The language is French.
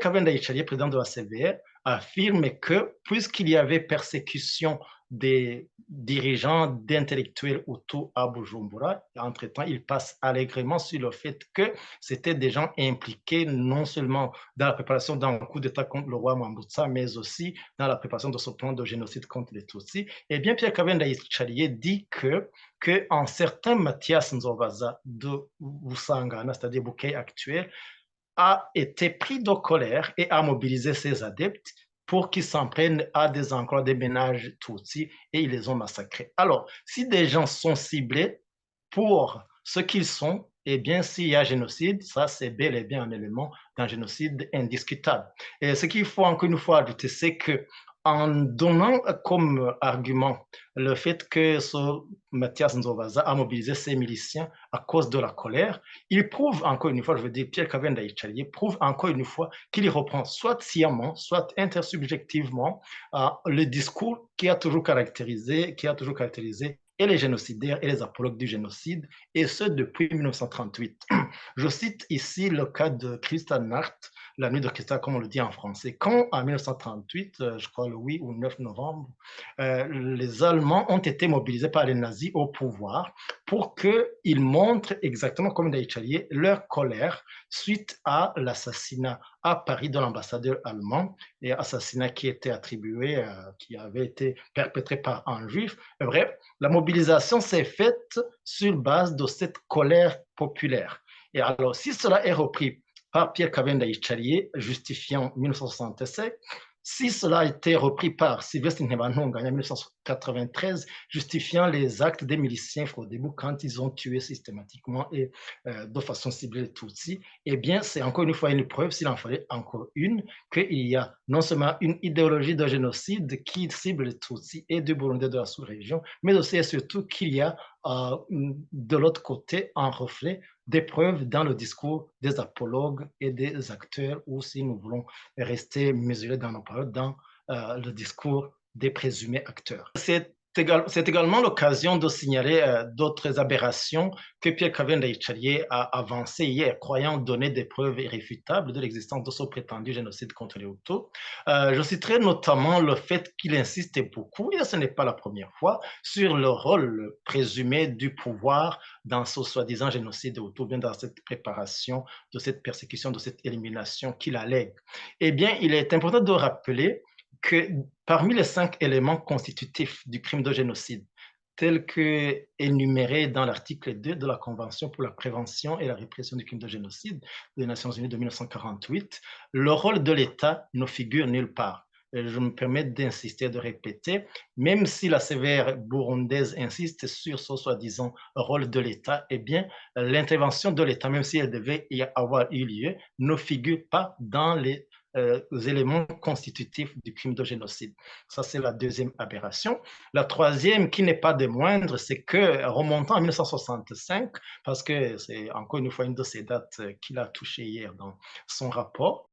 Pierre Kavenda Ichalie, président de la CVR, affirme que puisqu'il y avait persécution des dirigeants, d'intellectuels Hutus à Bujumbura, entre-temps, il passe allègrement sur le fait que c'était des gens impliqués non seulement dans la préparation d'un coup d'État contre le roi Mambutsa, mais aussi dans la préparation de ce plan de génocide contre les Tutsis. Eh bien, Pierre Kavenda Ichalie dit que en certains Mathias Nzovaza de Busangana, c'est-à-dire Bouquet actuel, a été pris de colère et a mobilisé ses adeptes pour qu'ils s'en prennent à des enclaves, des ménages Tutsis, et ils les ont massacrés. Alors, si des gens sont ciblés pour ce qu'ils sont, eh bien, s'il y a génocide, ça, c'est bel et bien un élément d'un génocide indiscutable. Et ce qu'il faut encore une fois ajouter, c'est que en donnant comme argument le fait que ce Mathias Nzovaza a mobilisé ses miliciens à cause de la colère, il prouve encore une fois, je veux dire, Pierre Kavenda Ichalie prouve encore une fois qu'il reprend soit sciemment, soit intersubjectivement le discours qui a toujours caractérisé et les génocidaires et les apologues du génocide, et ce depuis 1938. Je cite ici le cas de Kristallnacht, la nuit de Kristall, comme on le dit en français. Quand, en 1938, je crois le 8 ou 9 novembre, les Allemands ont été mobilisés par les nazis au pouvoir pour qu'ils montrent exactement comme Daïchalier leur colère suite à l'assassinat à Paris de l'ambassadeur allemand, et assassinat qui était attribué, qui avait été perpétré par un juif. Bref, la mobilisation s'est faite sur base de cette colère populaire. Et alors, si cela est repris par Pierre Kavenda Ichalie, justifiant 1967, si cela a été repris par Sylvestre Ntebantunganya en 1993, justifiant les actes des miliciens Frodebo quand ils ont tué systématiquement et de façon ciblée les Tutsis, eh bien, c'est encore une fois une preuve, s'il en fallait encore une, qu'il y a non seulement une idéologie de génocide qui cible les Tutsis et du Burundi de la sous-région, mais aussi et surtout qu'il y a de l'autre côté un reflet des preuves dans le discours des apologues et des acteurs, ou si nous voulons rester mesurés dans nos paroles, dans le discours des présumés acteurs. C'est également l'occasion de signaler d'autres aberrations que Pierre Kavenda Ichalie a avancées hier, croyant donner des preuves irréfutables de l'existence de ce prétendu génocide contre les Hutus. Je citerai notamment le fait qu'il insiste beaucoup, et ce n'est pas la première fois, sur le rôle présumé du pouvoir dans ce soi-disant génocide des Hutus, bien dans cette préparation de cette persécution, de cette élimination qu'il allègue. Eh bien, il est important de rappeler que parmi les 5 éléments constitutifs du crime de génocide, tels que énumérés dans l'article 2 de la Convention pour la prévention et la répression du crime de génocide des Nations Unies de 1948, le rôle de l'État ne figure nulle part. Et je me permets d'insister, de répéter, même si la CVR burundaise insiste sur ce soi-disant rôle de l'État, eh bien, l'intervention de l'État, même si elle devait y avoir eu lieu, ne figure pas dans les éléments constitutifs du crime de génocide. Ça, c'est la deuxième aberration. La troisième, qui n'est pas des moindres, c'est que remontant à 1965, parce que c'est encore une fois une de ces dates qu'il a touchées hier dans son rapport,